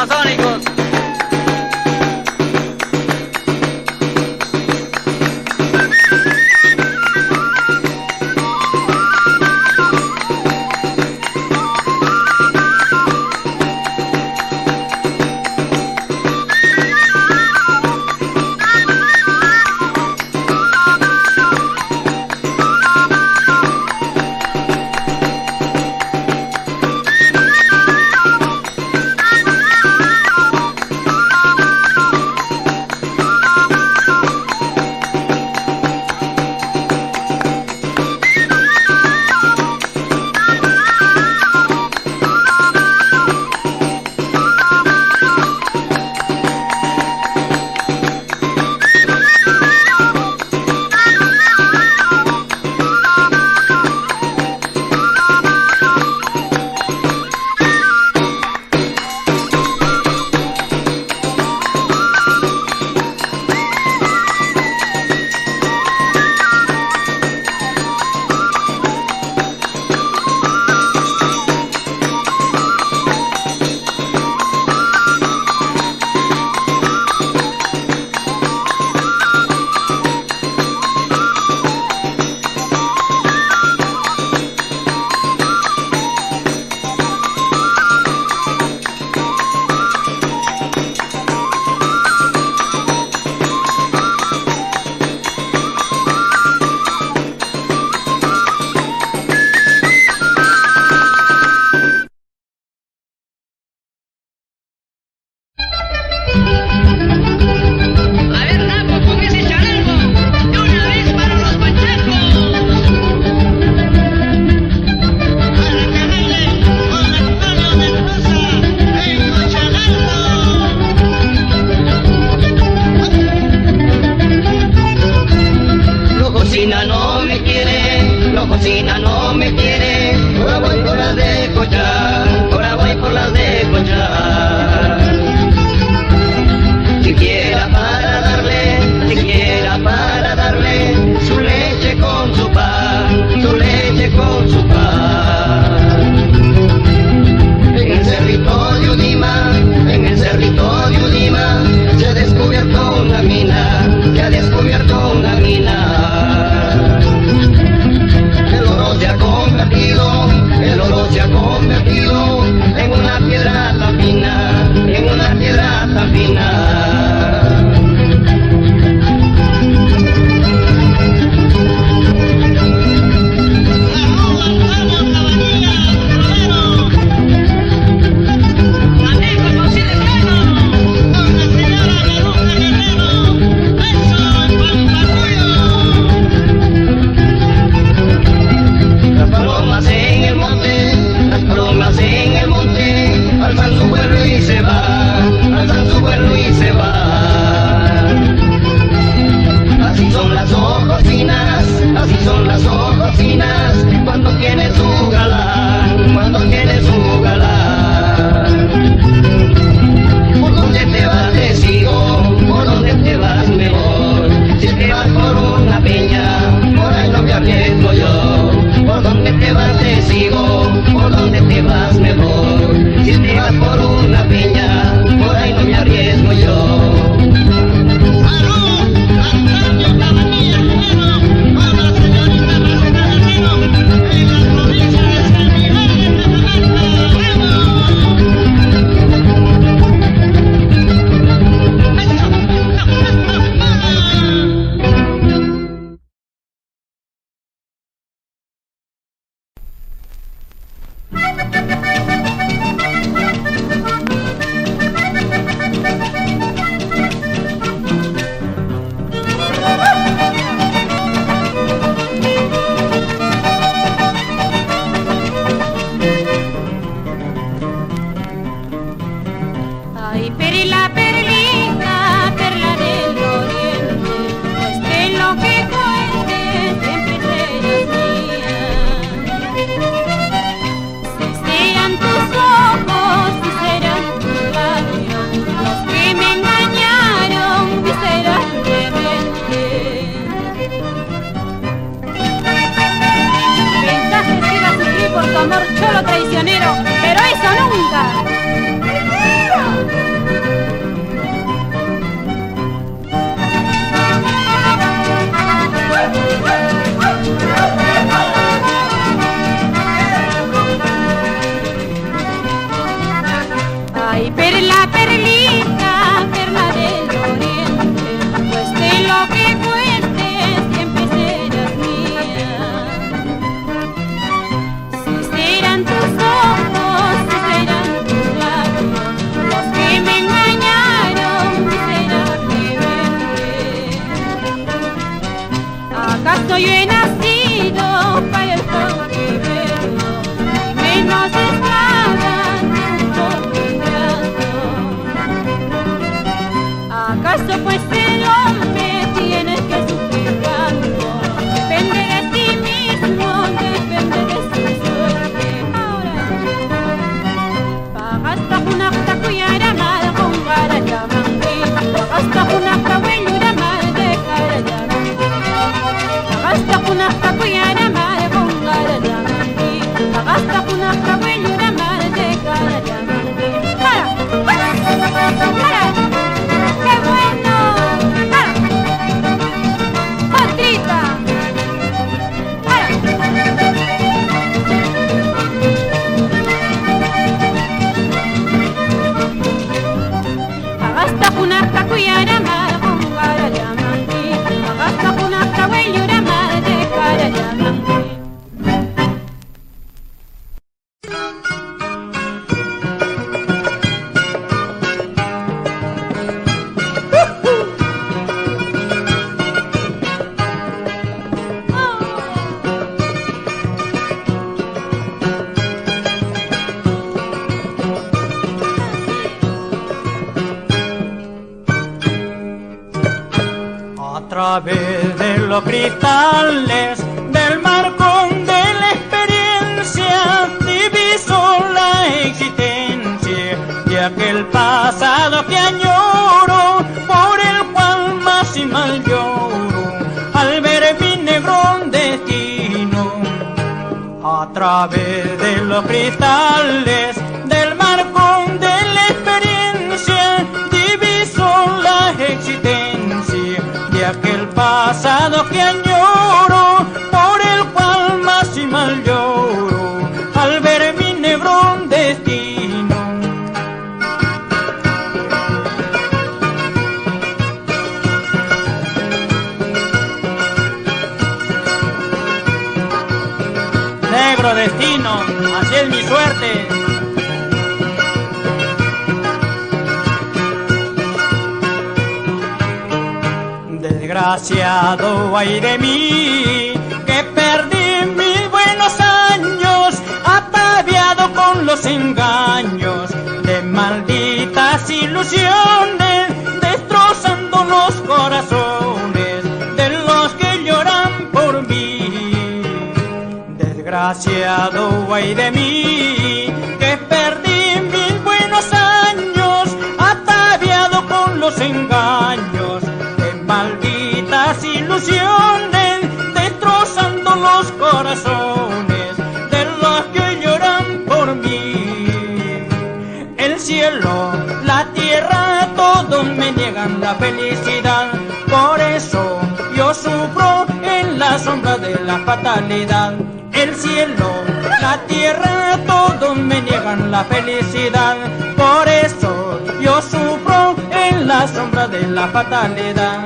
supersónicos. amor cholo traicionero, pero eso nunca. Ay, perla, perlita, perla del oriente, pues de lo que cuentes siempre serás mía. Si serán tus ojos, si serán tus labios, los que me engañaron, será que verte. ¿Acaso yo he nacido para el cautiverio? Y menos esclava. ¿Acaso pues el hombre tienes que sufrir tanto? Depende de ti mismo, depende de su suerte. Ahora, pagasta kunakta kuyara mal con cara llamante, pagasta kunakta huelura mal de cara llamante, pagasta kunakta kuyara mal con cara llamante, pagasta kunakta huelura mal de cara llamante. ¡Para! ¡Para! ¡Para! ¡Qué bueno! ¡Ah! ¡Otrita! ¡Ah! Agasta kunakta kuyara mal con cara llamante, agasta kunakta huelura mal de cara llamante. A través de los cristales del marcón de la experiencia diviso la existencia de aquel pasado que añoro, por el cual más y mal lloro al ver mi negro destino. A través de los cristales del marcón de la experiencia diviso la existencia de aquel pasado que añoro, por el cual más y mal lloro al ver mi negro destino. Negro destino, así es mi suerte. Desgraciado ay de mí, que perdí mis buenos años, ataviado con los engaños de malditas ilusiones, destrozando los corazones de los que lloran por mí. Desgraciado ay de mí, que perdí mis buenos años, ataviado con los engaños de malditas ilusiones, destrozando los corazones de los que lloran por mí. El cielo, la tierra, todos me niegan la felicidad, por eso yo sufro en la sombra de la fatalidad. El cielo, la tierra, todos me niegan la felicidad, por eso yo sufro en la sombra de la fatalidad.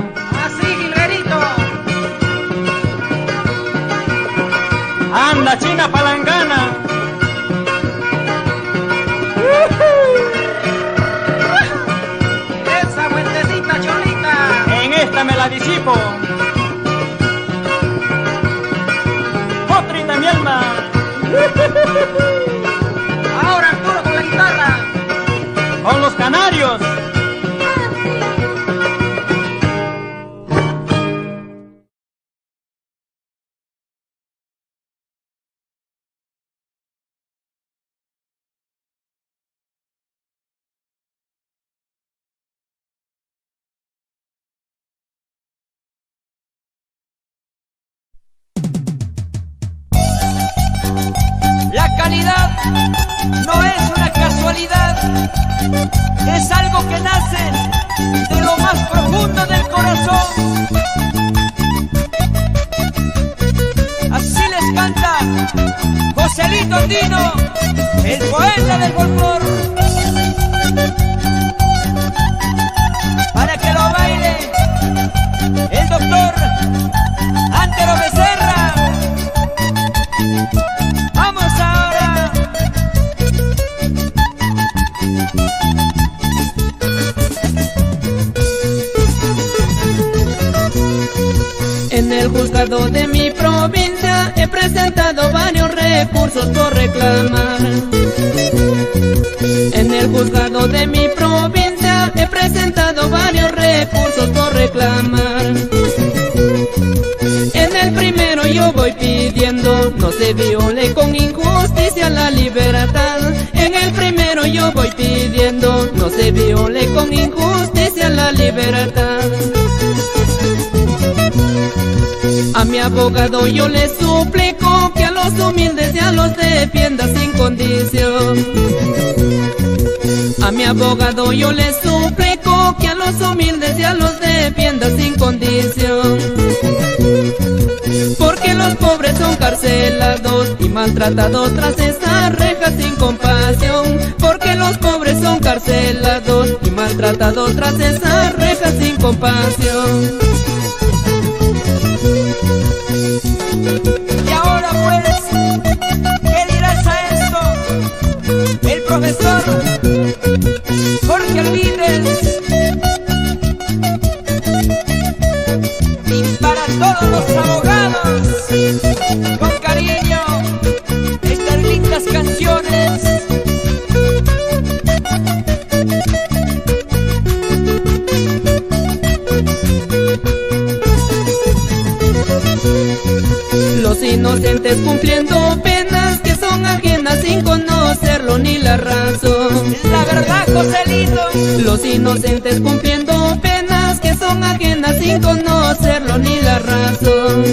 Así, Gilberito. Anda, China Palangana. Esa vueltecita, Cholita. En esta me la disipo. Otrita mi alma. Ahora Arturo con la guitarra. Con los canarios. La calidad no es una casualidad. sensualidad es algo que nace de lo más profundo del corazón. Así les canta Joselito Andino, el poeta del folclor, para que lo baile el doctor Antero Becerra. Vamos ahora. En el juzgado de mi provincia he presentado varios recursos por reclamar. En el juzgado de mi provincia he presentado varios recursos por reclamar. En el primero yo voy pidiendo no se viole con injusticia la libertad. En el primero yo voy pidiendo no se viole con injusticia la libertad. A mi abogado yo le suplico que a los humildes ya los defienda sin condición. A mi abogado yo le suplico que a los humildes ya los defienda sin condición. Porque los pobres son carcelados y maltratados tras esas rejas sin compasión. Porque los pobres son carcelados y maltratados tras esas rejas sin compasión. Y ahora pues, ¿qué dirás a esto? El profesor Jorge Alvides. Y para todos los abogados, con cariño, estas lindas canciones. Los inocentes cumpliendo penas que son ajenas sin conocerlo ni la razón. La verdad, Joselito. Los inocentes cumpliendo penas que son ajenas sin conocerlo ni la razón.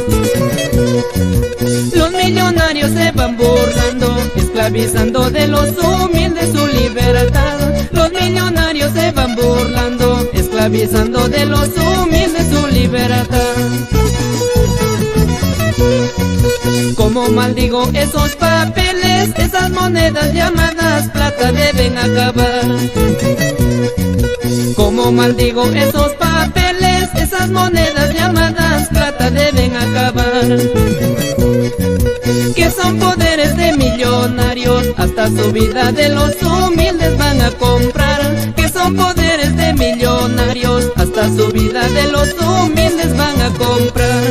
Los millonarios se van burlando, esclavizando de los humildes su libertad. Los millonarios se van burlando, esclavizando de los humildes su libertad. Como maldigo esos papeles, esas monedas llamadas plata deben acabar. Como maldigo esos papeles, esas monedas llamadas plata deben acabar. Que son poderes de millonarios, hasta su vida de los humildes van a comprar. Que son poderes de millonarios, hasta su vida de los humildes van a comprar.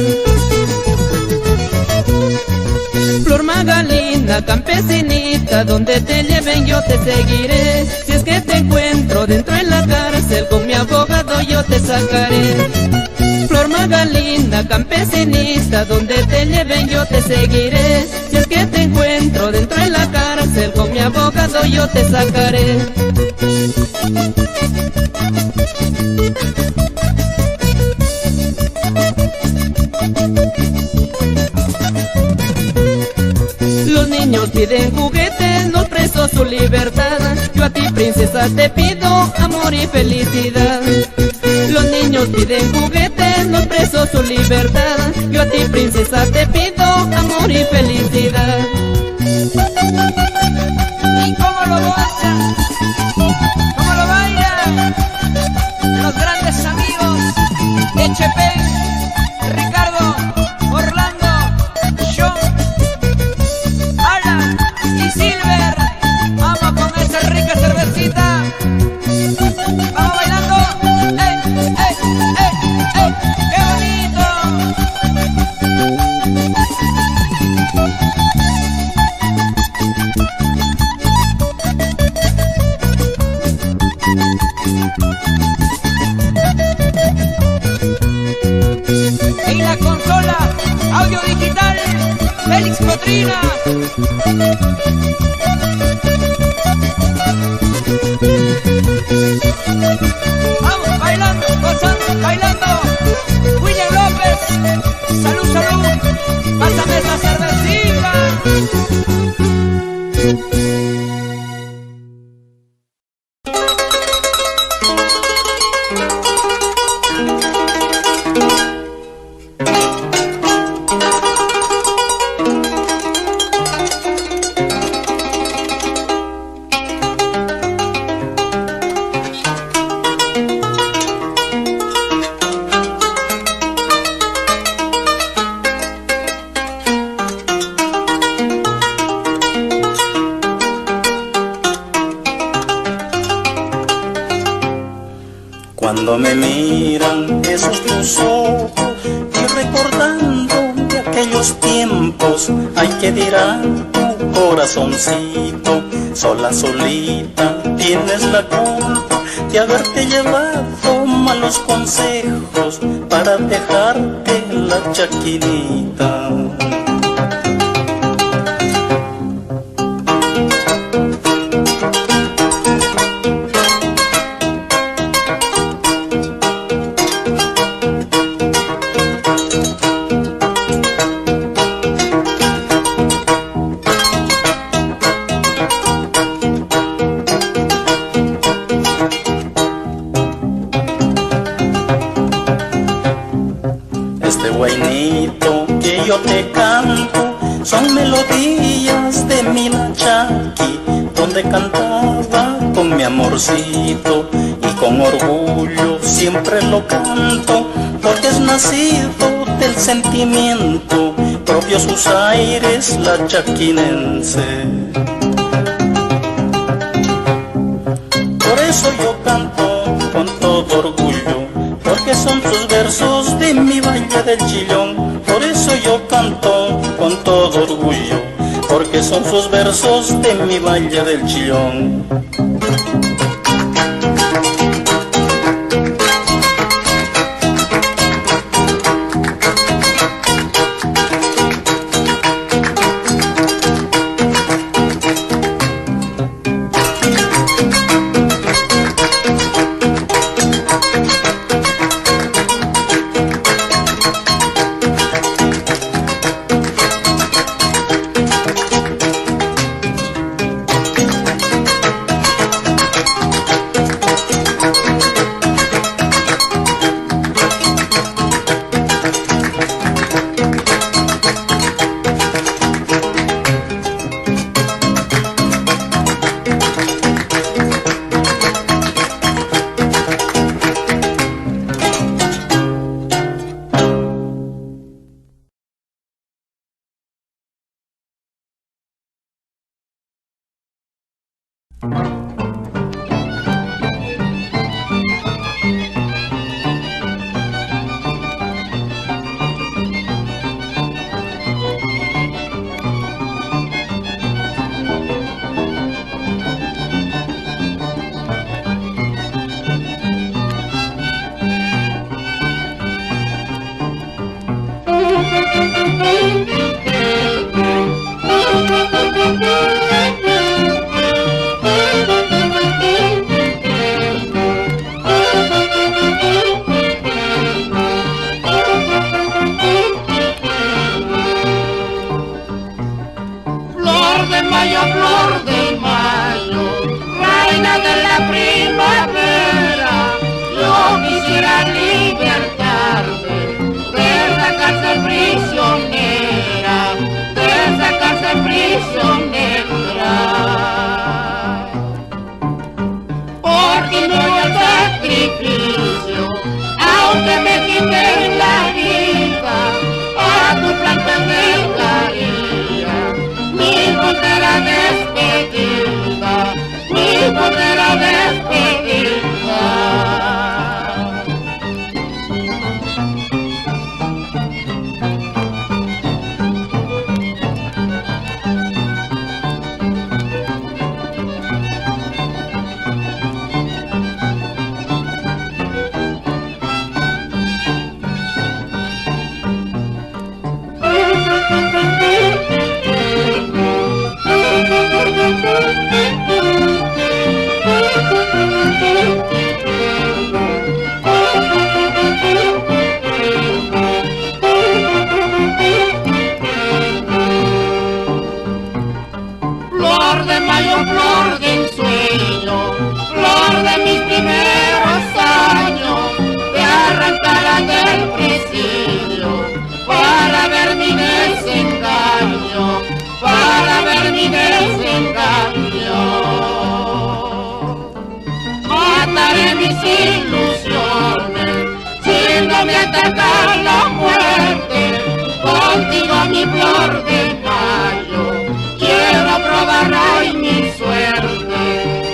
Flor Magalina, campesinita, donde te lleven yo te seguiré. Si es que te encuentro dentro de la cárcel, con mi abogado yo te sacaré. Flor Magalina, campesinita, donde te lleven yo te seguiré. Si es que te encuentro dentro de la cárcel, con mi abogado yo te sacaré. Los niños piden juguetes, los presos su libertad. Yo a ti, princesa, te pido amor y felicidad. Los niños piden juguetes, los presos su libertad. Yo a ti, princesa, te pido amor y felicidad. ¿Y cómo lo goza? ¿Cómo lo baila? Los grandes amigos de Chepén, Ricardo, Orlando, John, Alan y Silver. Vamos con esa rica cervecita. Vamos bailando. ¡Ey, ey, ey, ey! ¡Qué bonito! En la consola audio digital, Félix Cotrina. Cuando me miran esos tus ojos y recordando de aquellos tiempos, ay, que dirá tu corazoncito, sola solita tienes la culpa de haberte llevado malos consejos para dejarte la chaquinita. Este guainito que yo te canto son melodías de mi Chaki, donde cantaba con mi amorcito, y con orgullo siempre lo canto, porque es nacido del sentimiento, propio sus aires la chaquinense. Por eso yo canto con todo orgullo, porque son sus versos de mi Valle del Chillón. Por eso yo canto con todo orgullo, porque son sus versos de mi Valle del Chillón.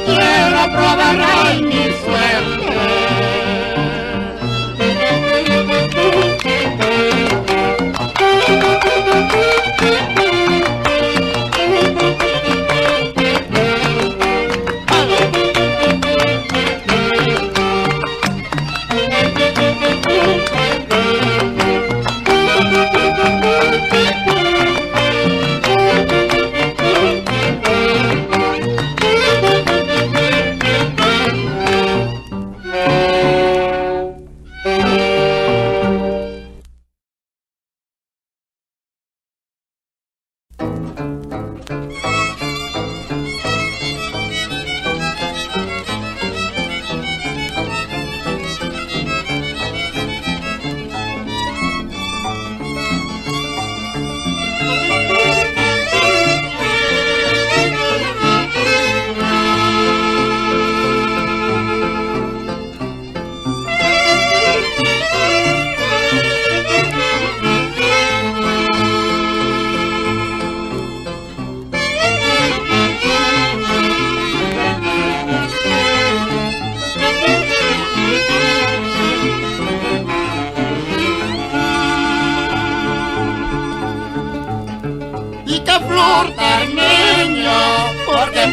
Quiero probar hoy mi suerte.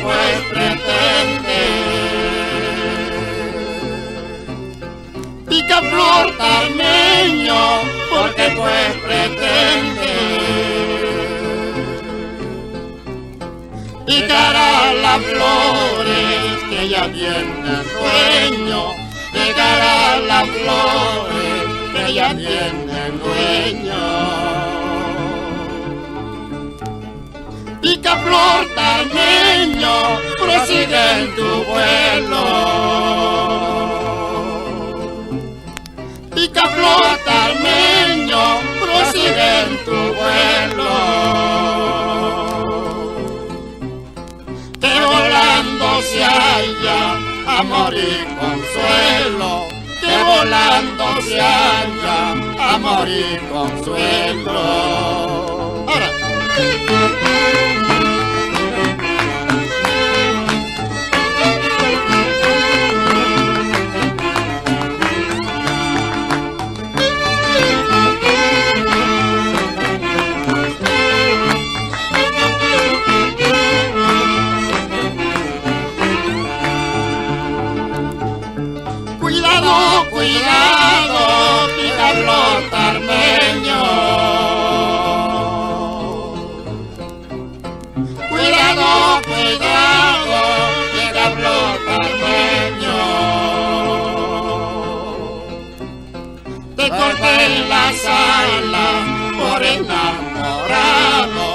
pues pretende. Picaflor Tarmeño, porque pues pretende. Picará las flores que ya tienen dueño, picará las flores que ya tienen dueño. Picaflor Tarmeño, prosigue en tu vuelo. Picaflor Tarmeño, prosigue en tu vuelo. Que volando se halla amor y consuelo, que volando se halla amor y consuelo. Ahora. Cuidado, Picaflor Tarmeño. Cuidado, Picaflor Tarmeño. Te corté en la sala por enamorado,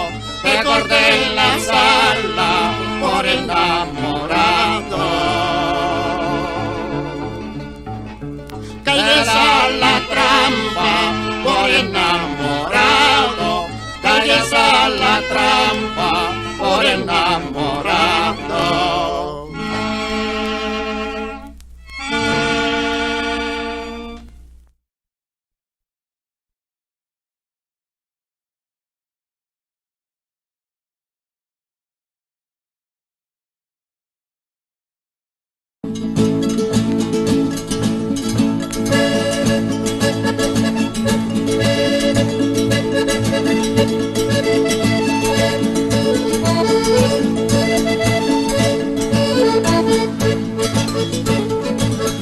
te corté en la sala por enamorado. Calles a la trampa por enamorado, calles a la trampa por enamorado.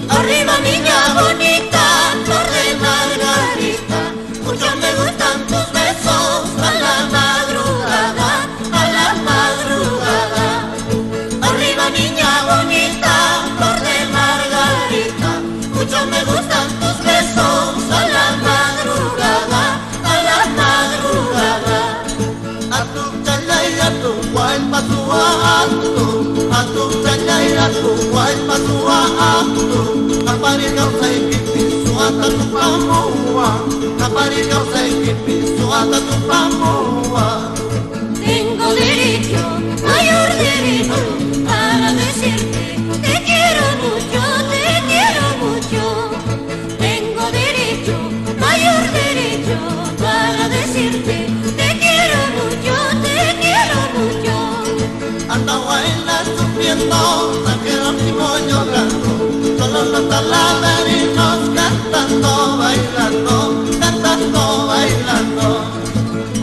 Arriba niña bonita, flor de margarita, mucho me gustan tus besos a la madrugada, a la madrugada. Arriba niña bonita, flor de margarita, mucho me gustan tus besos a la madrugada, a la madrugada. A tu chalay, a tu guay, pa tu a tu chalay, a tu guay, pa tu Kapari kau say kipi suata tu pamua, kapari kau say kipi suata tu pamua. Tengo derecho, mayor derecho, para decirte te quiero mucho, te quiero mucho. Tengo derecho, mayor derecho, para decirte te quiero mucho, te quiero mucho. Anda baila sufriendo, saquero mi moño blanco, solo los talaverinos cantando, bailando, cantando, bailando.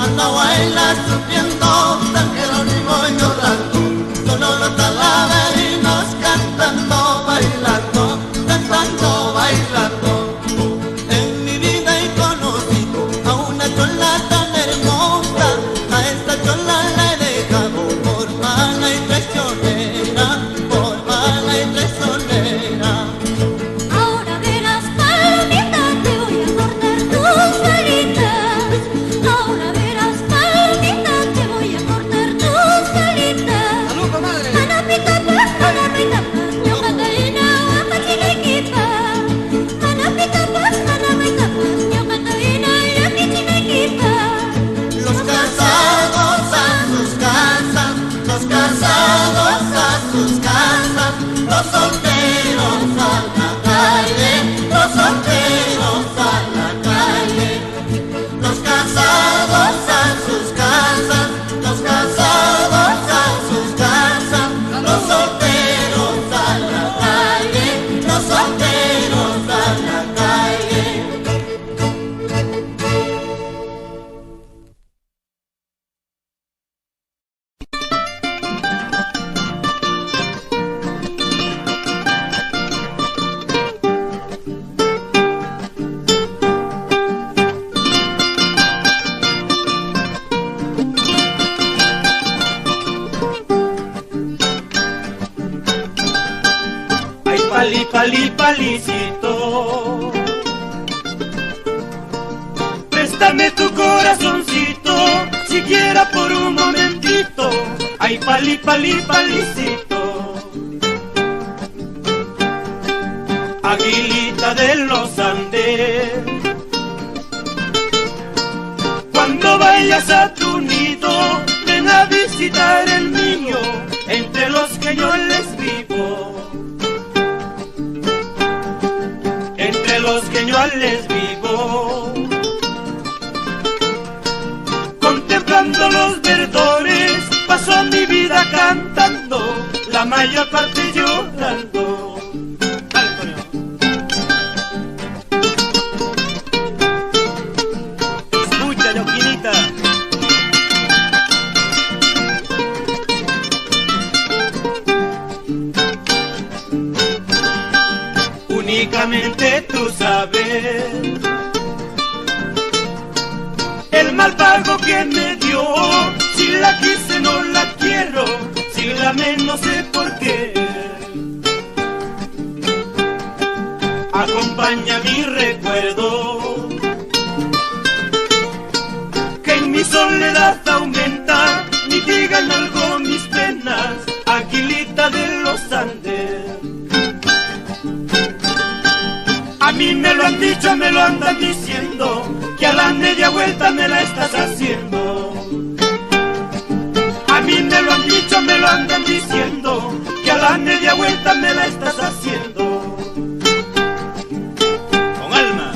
Anda baila sufriendo, saquero mi moño blanco, solo los talaverinos cantando, bailando, cantando, bailando. En mi vida he conocido a una chola tan hermosa, a esta chola la he dejado por mala y traicionera, por mala y traicionera. Ahora verás, palomita, te voy a cortar tus caritas. Ahora verás, palomita, te voy a cortar tus caritas. ¡Salud, comadre! Manapita, pues, yo Catalina, guapachinequipa. Manapita, pues, yo Catalina, guapachinequipa. Los casados a sus casas, los casados a sus casas, los solteros a la calle, los solteros a la calle. Los casados a sus casas, los casados a sus casas, los solteros a la calle, los solteros a la calle. pali, palicito, préstame tu corazoncito, siquiera por un momentito. Ay, pali, pali, palicito, aguilita de los Andes, cuando vayas a tu nido, ven a visitar el mío, entre los que yo les vivo, entre los que yo les vivo, contemplando los verdores, paso mi vida cantando, la mayor parte llorando. Escucha, Yoquinita. Únicamente tú sabes el mal pago que me dio. Si la quise no la quiero, si la amé no sé por qué. Acompaña mi recuerdo, que en mi soledad aumenta, mitigan algo mis penas, aguilita de los Andes. A mí me lo han dicho, me lo andan diciendo, que a la media vuelta me la estás haciendo. A mí me lo han dicho, me lo andan diciendo, que a la media vuelta me la estás haciendo. Con alma.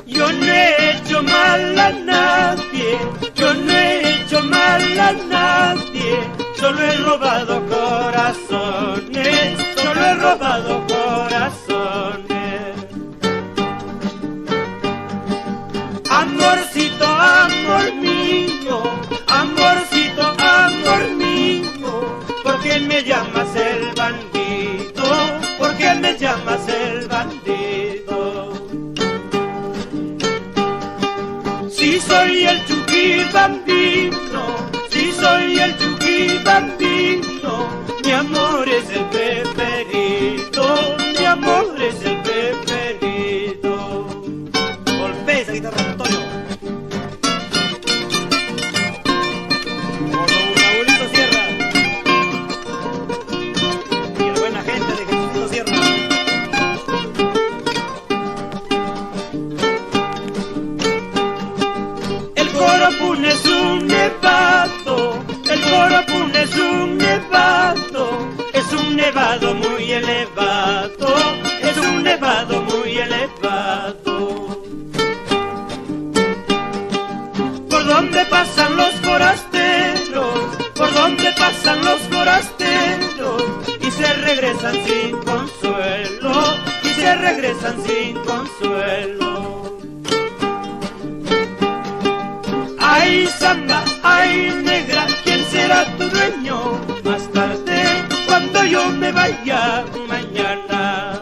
Yo no he hecho mal a nadie, yo no he hecho mal a nadie, solo he robado corazones, solo he robado corazones. Amorcito, amor mío, amorcito, amor mío, ¿por qué me llamas el bandido? ¿Por qué me llamas el bandido? Si soy el Chucky Bambino, si soy el Chucky Bambino, mi amor es el preferido, mi amor es el preferido. Golpea esa guitarra, Antonio. Por Raulito Sierra y la buena gente de Jesucristo Sierra. El Corapún es un nevado, el Corapún es un nevado muy elevado, es un nevado muy elevado. Por donde pasan los forasteros, por donde pasan los forasteros, y se regresan sin consuelo, y se regresan sin consuelo. Ay, samba, ay, negra, ¿quién será tu dueño? Más tarde, cuando yo me vaya mañana.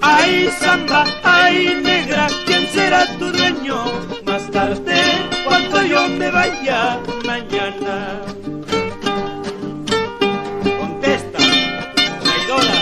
Ay, samba, ay, negra, ¿quién será tu dueño? Más tarde, cuando yo me vaya mañana. Contesta, traidora.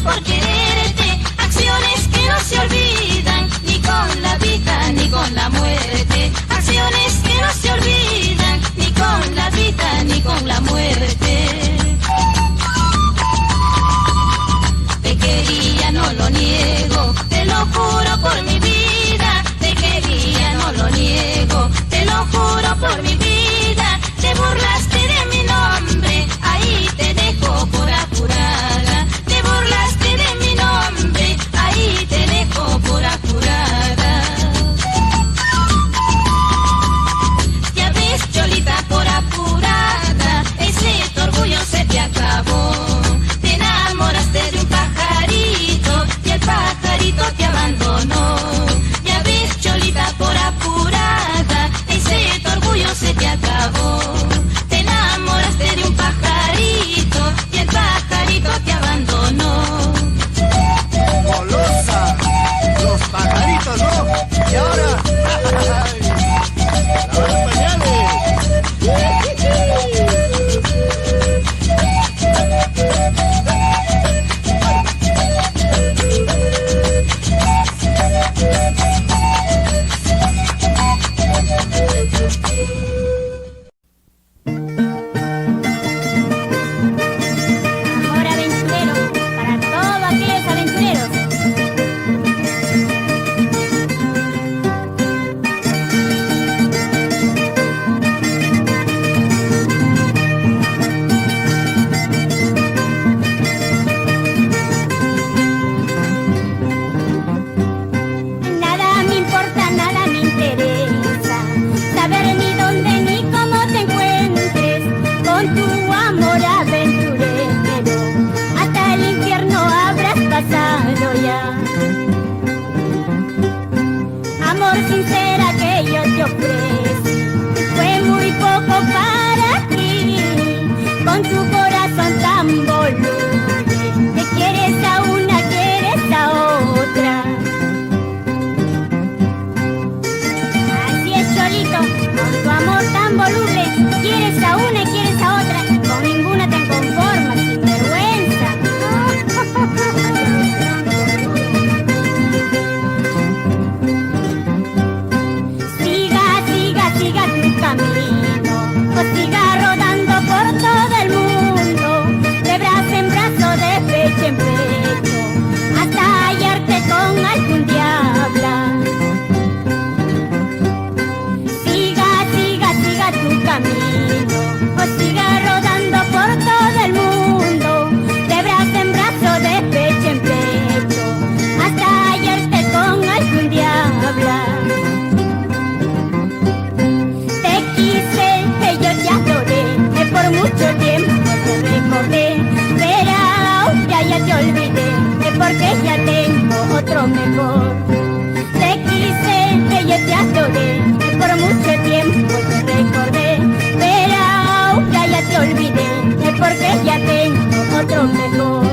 por quererte, acciones que no se olvidan, ni con la vida ni con la muerte. Acciones que no se olvidan, ni con la vida ni con la muerte. Te quería, no lo niego, te lo juro por mi vida. Te quería, no lo niego, te lo juro por mi vida. Te burlaste de mi nombre, ahí te dejo por apurada. Te burlaste de mi nombre, ahí te dejo por apurada. Ya ves, Cholita, por apurada, ese tu orgullo se te acabó. Te enamoraste de un pajarito y el pajarito te abandonó. Ya ves, Cholita, por apurada, ese tu orgullo se te acabó. Te enamoraste de un pajarito y el pajarito te abandonó. Golosa, los pajaritos, ¿no? Y ahora, lavando pañales. Amor aventurero, para todos aquellos aventureros. Nada me importa, nada me interesa, saber ni dónde ni cómo te encuentres, con tu amor aventurero, hasta el infierno habrás pasado ya. Amor sincera que yo te ofrecí, fue muy poco para ti, con tu corazón tan voluble, te quieres a una, quieres a otra. Así es, Cholito, con tu amor tan voluble, quieres a una y quieres a otra, con ninguna te conformas, sin vergüenza. Siga, siga, siga tu camino, o siga rodando por todo el mundo, de brazo en brazo, de pecho en pecho, hasta hallarte con algún diablo. Siga, siga, siga tu camino, o siga rodando por todo el mundo, de brazo en brazo, de pecho en pecho, hasta hallarte con algún diablo. Te quise, que yo te adoré, que por mucho tiempo te recordé, pero ahora ya te olvidé, que porque ya tengo otro mejor. Te quise, que yo te adoré, que por mucho tiempo te recordé, pero ahora ya te olvidé, que porque ya tengo otro mejor.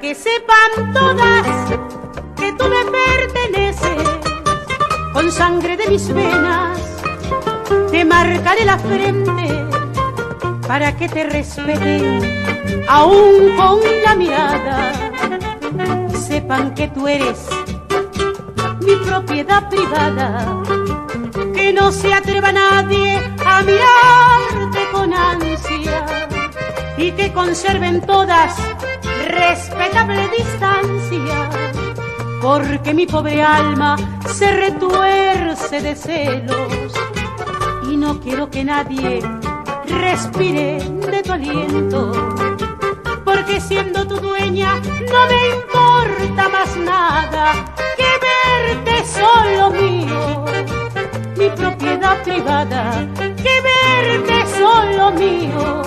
que sepan todas que tú me perteneces. Con sangre de mis venas te marcaré la frente para que te respeten, aún con la mirada. Sepan que tú eres mi propiedad privada, que no se atreva nadie a mirarte con ansia y que conserven todas respetable distancia, porque mi pobre alma se retuerce de celos y no quiero que nadie respire de tu aliento, porque siendo tu dueña no me importa más nada que verte solo mío, mi propiedad privada, que verte solo mío,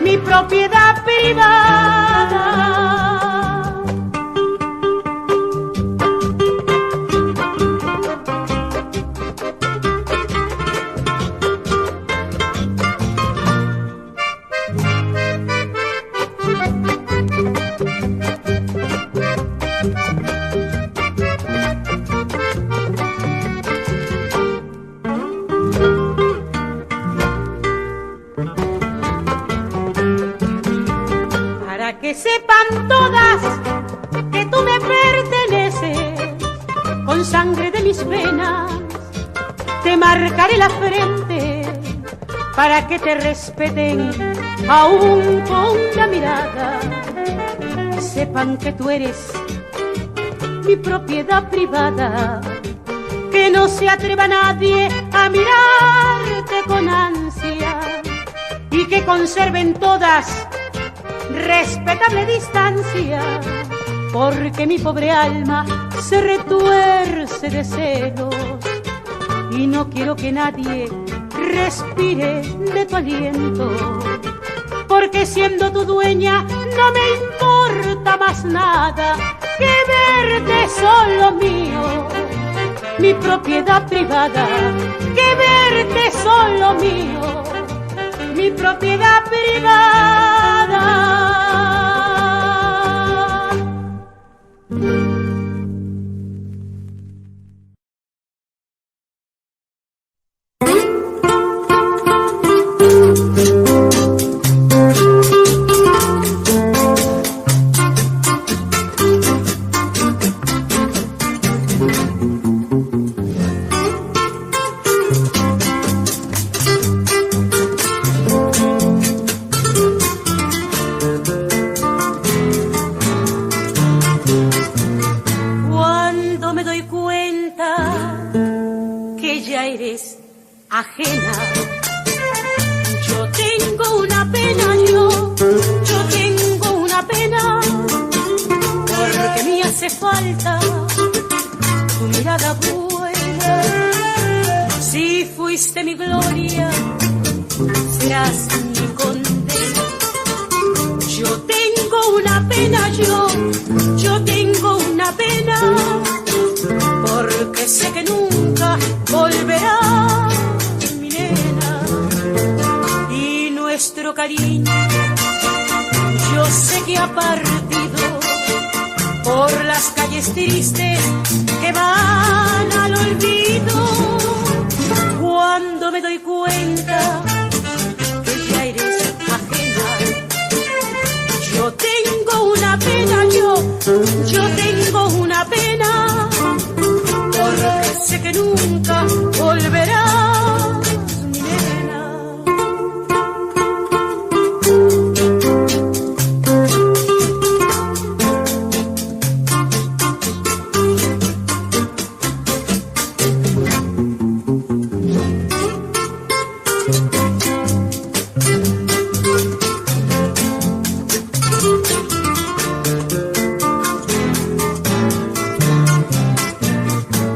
mi propiedad privada. Que sepan todas que tú me perteneces, con sangre de mis venas te marcaré la frente para que te respeten, aún con la mirada. Sepan que tú eres mi propiedad privada, que no se atreva nadie a mirarte con ansia y que conserven todas respetable distancia, porque mi pobre alma se retuerce de celos y no quiero que nadie respire de tu aliento, porque siendo tu dueña no me importa más nada que verte solo mío, mi propiedad privada, que verte solo mío, mi propiedad privada. Ajena, yo tengo una pena, yo tengo una pena, porque me hace falta tu mirada buena. Si fuiste mi gloria, serás mi condena. Yo tengo una pena, yo tengo una pena, porque sé que nunca volverá mi nena. Y nuestro cariño yo sé que ha partido por las calles tristes que van al olvido. Cuando me doy cuenta que ya eres ajena, yo tengo una pena, yo tengo una pena, porque sé que nunca volverás, mi nena.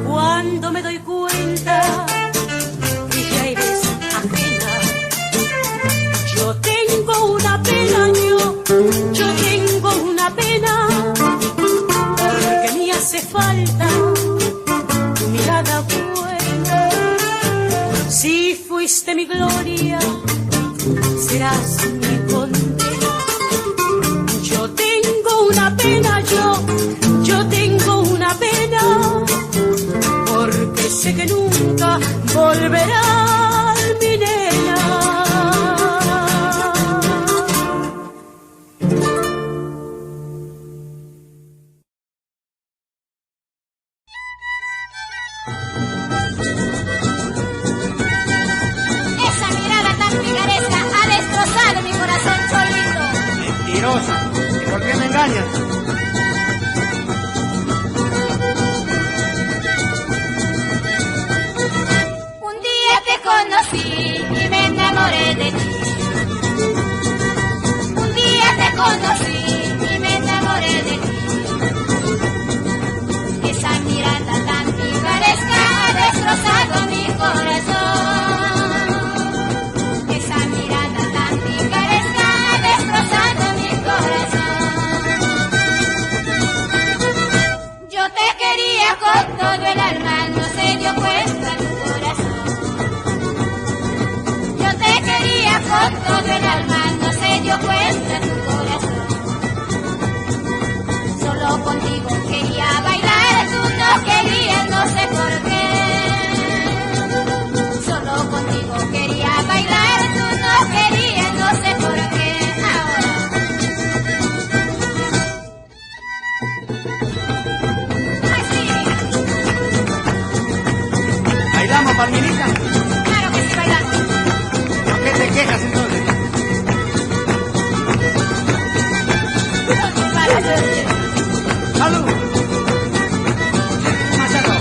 Cuando me doy cuenta que ya eres ajena, yo tengo una pena, yo tengo una pena, porque me hace falta tu mirada buena. Si fuiste mi gloria, serás mi condena. Yo tengo una pena, sé que nunca volverá mi nena. Esa mirada tan picaresca ha destrozado mi corazón, Cholito. Mentirosa. ¿Y por qué me engañas? Un día te conocí y me enamoré de ti. Un día te conocí y me enamoré de ti. Esa mirada tan picaresca ha destrozado mi corazón. Esa mirada tan picaresca ha destrozado mi corazón. Yo te quería con todo el alma, no se dio cuenta tu corazón. Yo te quería con todo el alma, no se dio cuenta tu corazón. Solo contigo quería bailar, tú no querías, no sé por qué. Solo contigo quería bailar, tú no querías, no sé por qué. Ahora. Ay, sí. ¿Bailamos, Palmirita? Claro que sí, bailando. ¿Por qué te quejas entonces? Para yo. ¡Salud! Machado.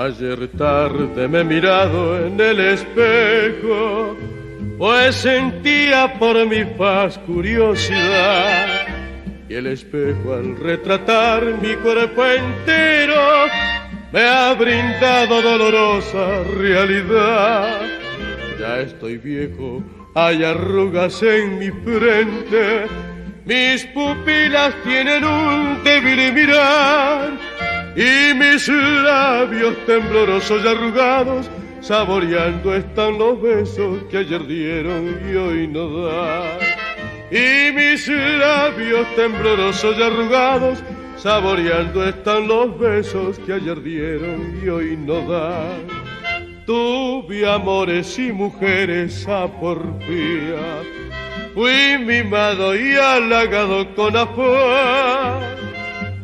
Ayer tarde me he mirado en el espejo, pues sentía por mi faz curiosidad. Y el espejo al retratar mi cuerpo entero me ha brindado dolorosa realidad. Ya estoy viejo, hay arrugas en mi frente, mis pupilas tienen un débil mirar, y mis labios temblorosos y arrugados saboreando están los besos que ayer dieron y hoy no dan. Y mis labios temblorosos y arrugados saboreando están los besos que ayer dieron y hoy no dan. Tuve amores y mujeres a porfía, fui mimado y halagado con afán,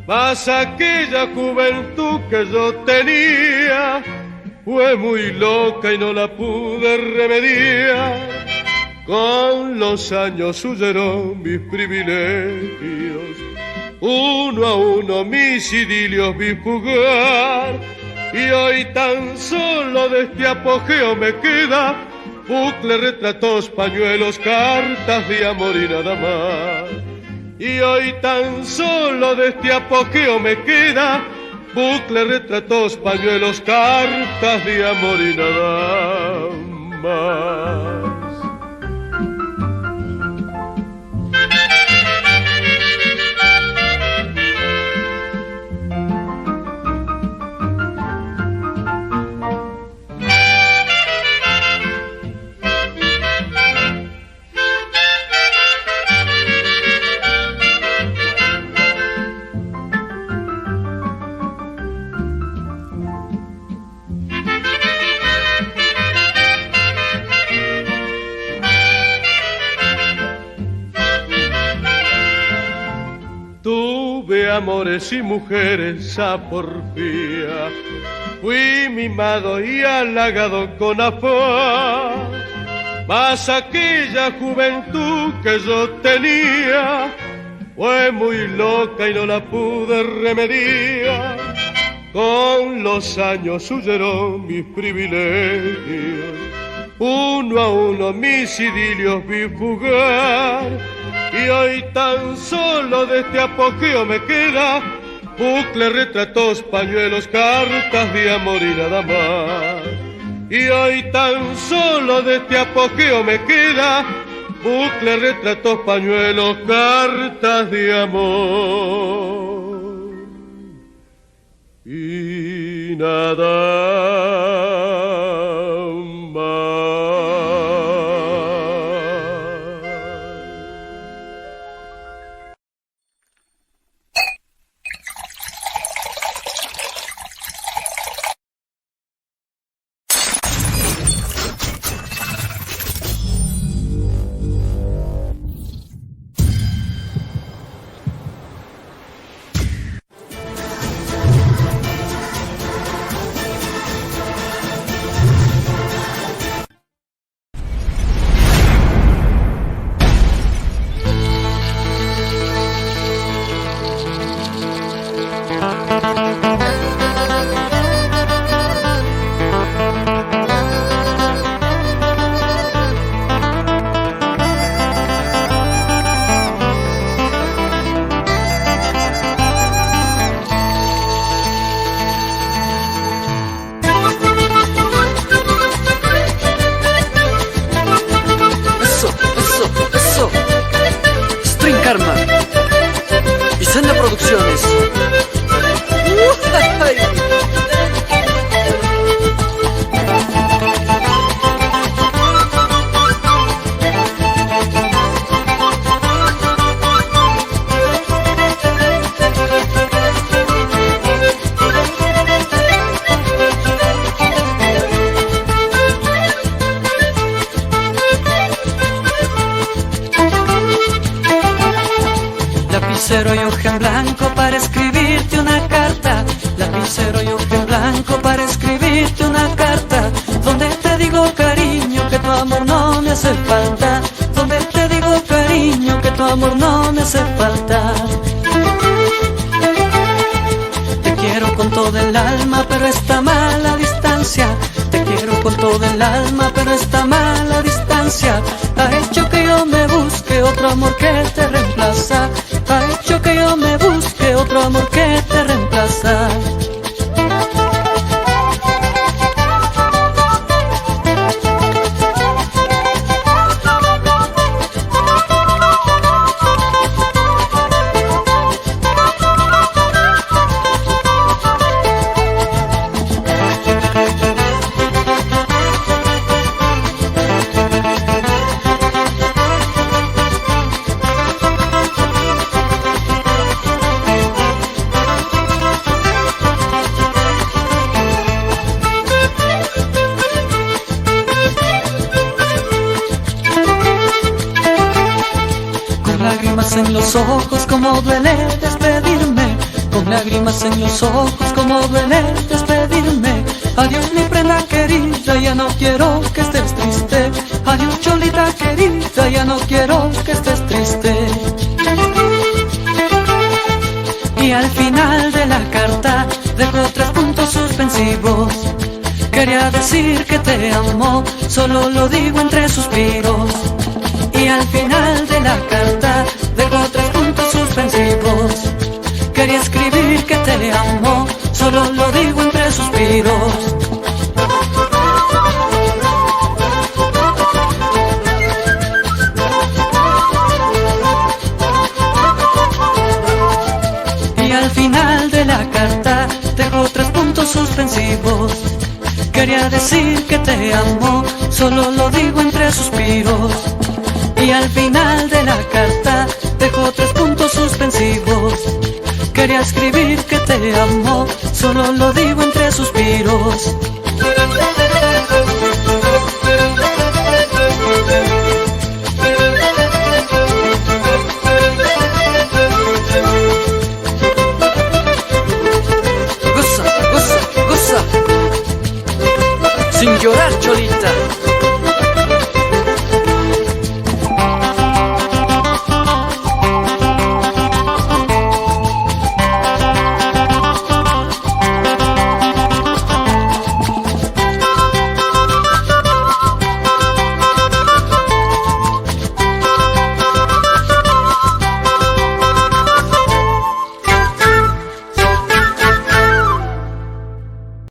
mas aquella juventud que yo tenía fue muy loca y no la pude remediar. Con los años huyeron mis privilegios, uno a uno mis idilios vi fugar, y hoy tan solo de este apogeo me queda bucle, retratos, pañuelos, cartas de amor y nada más. Y hoy tan solo de este apogeo me queda bucle, retratos, pañuelos, cartas de amor y nada más. Tuve amores y mujeres a porfía, fui mimado y halagado con afán, mas aquella juventud que yo tenía fue muy loca y no la pude remediar. Con los años huyeron mis privilegios, uno a uno mis idilios vi fugar, y hoy tan solo de este apogeo me queda bucle, retratos, pañuelos, cartas de amor y nada más. Y hoy tan solo de este apogeo me queda bucle, retratos, pañuelos, cartas de amor y nada más. Producciones. Lapicero y hoja en blanco para escribirte una carta. Lapicero y hoja en blanco para escribirte una carta. Donde te digo, cariño, que tu amor no me hace falta. Donde te digo, cariño, que tu amor no me hace falta. Te quiero con todo el alma, pero está mal la distancia. Te quiero con todo el alma, pero está mal la distancia. Ha hecho que yo me busque otro amor que te reemplaza. Ha hecho que yo me busque otro amor que te reemplaza. Lágrimas en los ojos, como duele despedirme. Con lágrimas en los ojos, como duele despedirme. Adiós mi prenda querida, ya no quiero que estés triste. Adiós cholita querida, ya no quiero que estés triste. Y al final de la carta dejo 3 puntos suspensivos. Quería decir que te amo, solo lo digo entre suspiros. Y al final de la carta dejo 3 puntos suspensivos. Quería escribir que te amo, solo lo digo entre suspiros. Y al final de la carta dejo 3 puntos suspensivos. Quería decir que te amo, solo lo digo entre suspiros. Y al final de la carta dejo 3 puntos suspensivos. Quería escribir que te amo, solo lo digo entre suspiros.